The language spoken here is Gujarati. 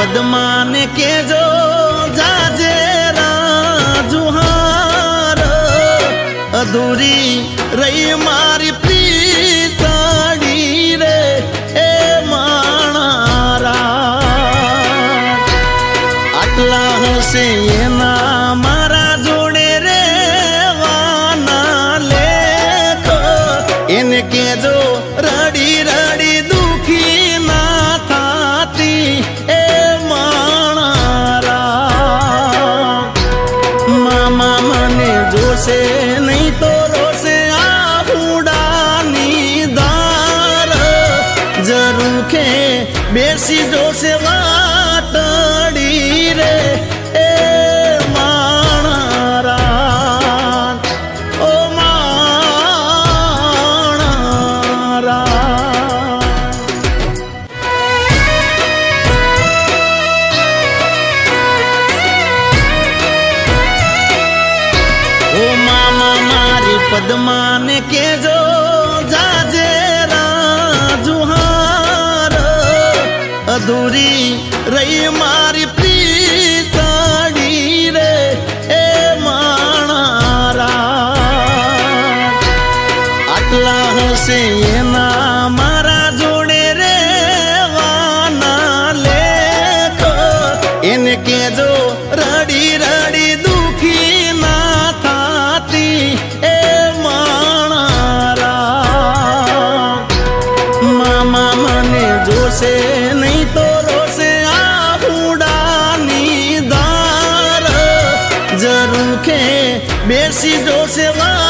પદ્માને કેજો જાજે રાજુહાર અધૂરી રહી મારી પ્રીતડી રે એ માણારા આટલા હશે એના મારા જોડે રે વાના લેખ એને કેજો રડી રડી દુખી ના થાતી એ માણારા મામા મને જોશે નહીં તો રોશે આ હુડાની દાર જરૂખે બેસી જોશે વાટડી રે એ માણારા ઓ માણારા ઓ મામા મારી પદ્માને કેજો જાજે રાજુહાર અધૂરી રહી મારી પ્રીતડી રે એ માણારા આટલા હશે એના મારા જોડે રે વાના લેખ એને કેજો રડી રડી દુખી ના થાતી એ માણારા મામા મને જોશે નહીં તો રોશે આ હુડાની દાર જરૂખે બેસી જોશે વા